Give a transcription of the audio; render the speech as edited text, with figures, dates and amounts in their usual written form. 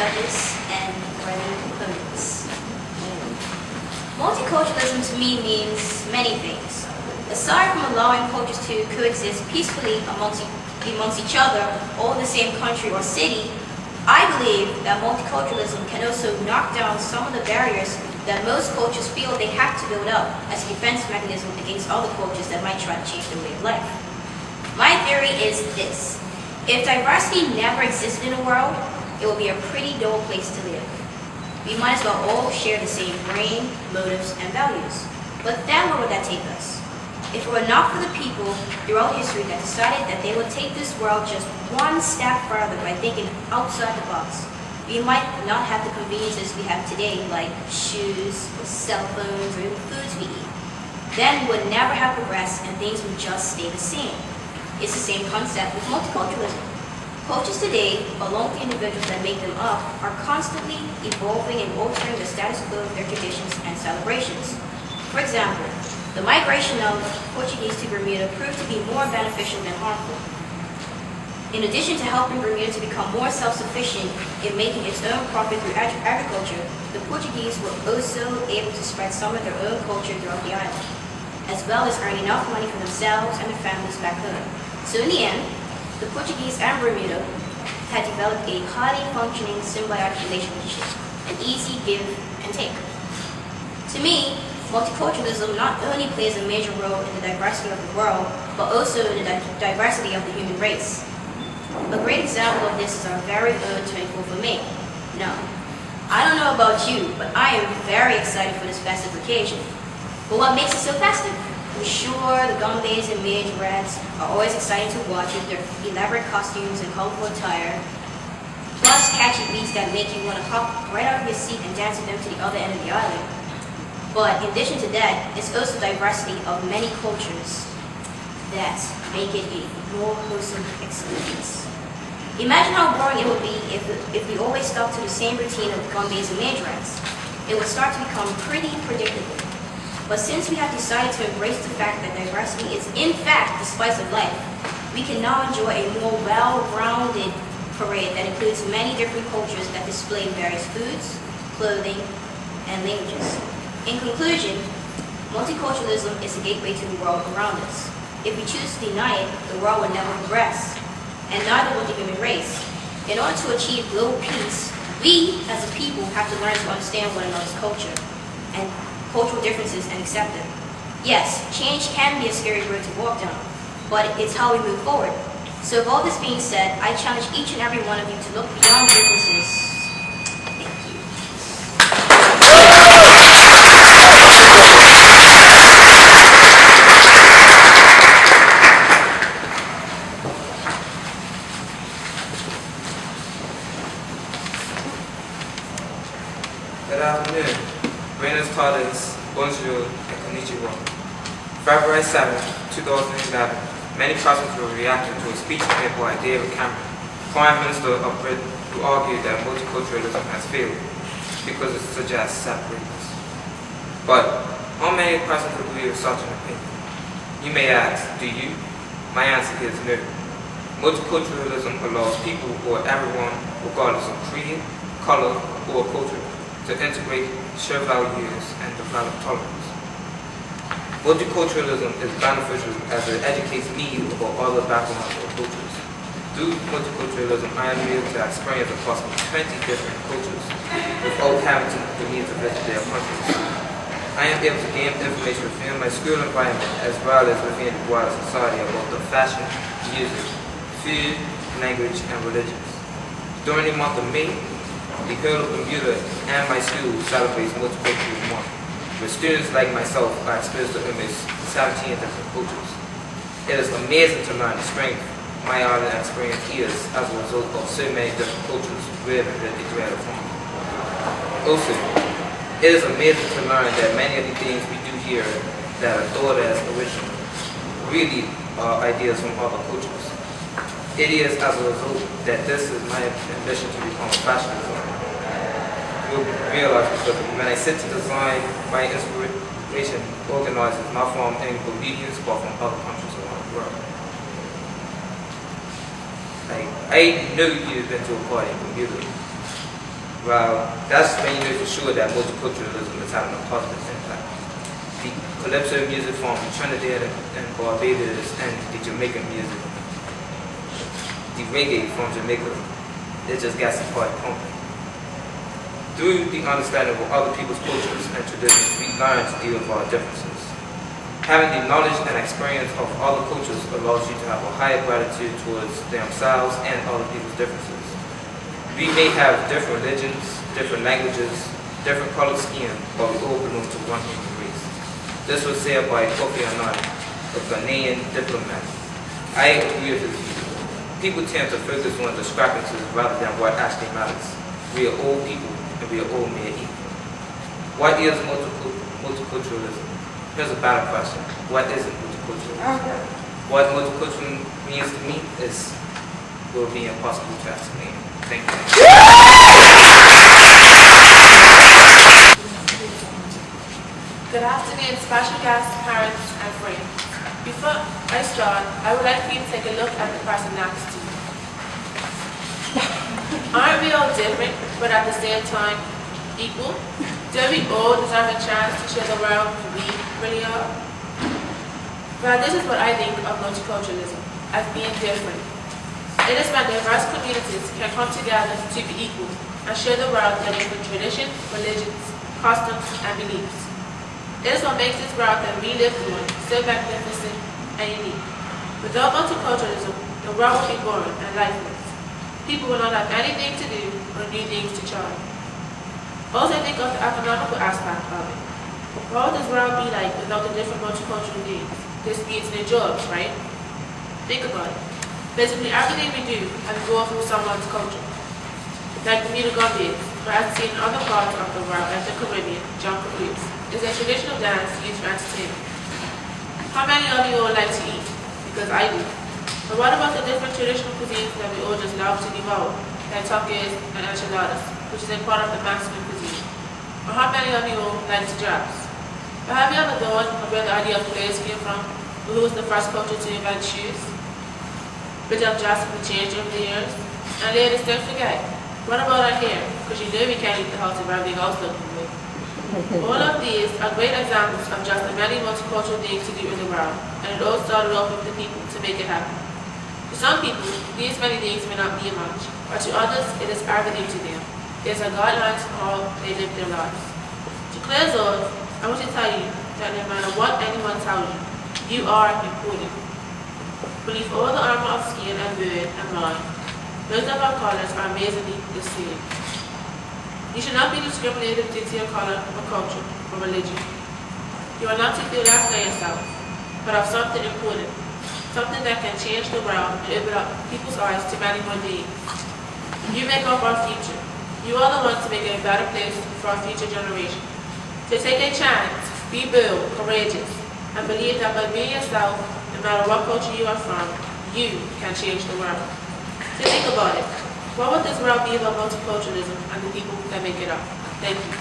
judges and wedding opponents. Multiculturalism to me means many things. Aside from allowing cultures to coexist peacefully amongst each other, all in the same country or city, I believe that multiculturalism can also knock down some of the barriers that most cultures feel they have to build up as a defense mechanism against other cultures that might try to change their way of life. My theory is this: if diversity never existed in the world, it would be a pretty dull place to live. We might as well all share the same brain, motives, and values. But then where would that take us? If it were not for the people throughout history that decided that they would take this world just one step further by thinking outside the box, we might not have the conveniences we have today, like shoes, cell phones, or even foods we eat. Then we would never have progressed and things would just stay the same. It's the same concept with multiculturalism. Cultures today, along with the individuals that make them up, are constantly evolving and altering the status quo of their traditions and celebrations. For example, the migration of Portuguese to Bermuda proved to be more beneficial than harmful. In addition to helping Bermuda to become more self-sufficient in making its own profit through agriculture, the Portuguese were also able to spread some of their own culture throughout the island, as well as earn enough money for themselves and their families back home. So in the end, the Portuguese and Bermuda had developed a highly functioning symbiotic relationship, an easy give and take. To me, multiculturalism not only plays a major role in the diversity of the world, but also in the diversity of the human race. A great example of this is our very own 24th of May. Now, I don't know about you, but I am very excited for this festive occasion. But what makes it so festive? I'm sure the Gombays and majorettes are always exciting to watch with their elaborate costumes and colorful attire, plus catchy beats that make you want to hop right out of your seat and dance with them to the other end of the island. But in addition to that, it's also diversity of many cultures that make it a more wholesome experience. Imagine how boring it would be if we always stuck to the same routine of Gombays and majorettes. It would start to become pretty predictable. But since we have decided to embrace the fact that diversity is in fact the spice of life, we can now enjoy a more well-rounded parade that includes many different cultures that display various foods, clothing, and languages. In conclusion, multiculturalism is a gateway to the world around us. If we choose to deny it, the world will never progress, and neither will the human race. In order to achieve global peace, we as a people have to learn to understand one another's culture and cultural differences and accept them. Yes, change can be a scary road to walk down, but it's how we move forward. So with all this being said, I challenge each and every one of you to look beyond differences. Thank you. Good afternoon. Buenos tardes, bonjour, and konnichiwa. February 7, 2011, many persons were reacting to a speech made by David Cameron, Prime Minister of Britain, who argued that multiculturalism has failed because it suggests separateness. But how many persons agree with such an opinion? You may ask, do you? My answer is no. Multiculturalism allows people or everyone, regardless of creed, color, or culture, to integrate, share values, and develop tolerance. Multiculturalism is beneficial as it educates me about other backgrounds or cultures. Through multiculturalism, I am able to experience approximately 20 different cultures without having the need to visit their countries. I am able to gain information within my school environment as well as within the wider society about the fashion, music, food, language, and religions. During the month of May, the Bernews Bermuda and my school celebrates Multicultural Month, where students like myself are exposed to almost 17 different cultures. It is amazing to learn the strength my island experience is as a result of so many different cultures living in the greater form. Also, it is amazing to learn that many of the things we do here that are thought as original really are ideas from other cultures. It is as a result that this is my ambition to become a fashion designer. You'll realize because when I sit to design, my inspiration organizes not from any Bolivians but from other countries around the world. Like, I know you've been to a party in Bermuda. Well, that's when you know for sure that multiculturalism is having a positive impact. The calypso music from Trinidad and Barbados and the Jamaican music, the reggae from Jamaica, it just got some party pumping. Through the understanding of other people's cultures and traditions, we learn to deal with our differences. Having the knowledge and experience of other cultures allows you to have a higher gratitude towards themselves and other people's differences. We may have different religions, different languages, different color skin, but we all belong to one human race. This was said by Kofi Annan, a Ghanaian diplomat. I agree with his view. People tend to focus on discrepancies rather than what actually matters. We are all people, and we are all made equal. What is multiculturalism? Here's a better question. What isn't multiculturalism? What multiculturalism means to me will be impossible to explain. Thank you. Good afternoon, special guests, parents, and friends. Before I start, I would like for you to take a look at the person next to you. Aren't we all different, but at the same time equal? Do we all deserve a chance to show the world who we really are? Well, this is what I think of multiculturalism, as being different. It is when diverse communities can come together to be equal and show the world their different traditions, religions, customs, and beliefs. It is what makes this world that we live on so magnificent and unique. Without multiculturalism, the world would be boring and lifeless. People will not have anything to do or new things to try. Also think of the economical aspect of it. What would this world be like without the different multicultural needs? This means no jobs, right? Think about it. Basically everything we do has grown from someone's culture. Like the Bermuda Gambia, where I've seen in other parts of the world like the Caribbean, jungle groups, is a traditional dance used for entertainment. How many of you all like to eat? Because I do. But what about the different traditional cuisines that we all just love to devour, like tacos and enchiladas, which is a part of the Mexican cuisine? Or how many of you all like to dress? But have you ever thought of where the idea of clothes came from? Or who was the first culture to invent shoes? Which have drastically changed over the years. And ladies, don't forget, what about our hair? Because you know we can't leave the house if everything else looking good. All of these are great examples of just the many multicultural things to do in the world, and it all started off with the people to make it happen. To some people, these many things may not mean much, but to others, it is everything to them. These are guidelines for how they live their lives. To close off, I want to tell you that no matter what anyone tells you, you are important. Beneath all the armor of skin and bird and mind, most of our colors are amazingly the same. You should not be discriminated due to your color or culture or religion. You are not to feel less than yourself, but of something important, something that can change the world and open up people's eyes to many more things. You make up our future. You are the ones to make it a better place for our future generations. So take a chance, be bold, courageous, and believe that by being yourself, no matter what culture you are from, you can change the world. So think about it. What would this world be about multiculturalism and the people that make it up? Thank you.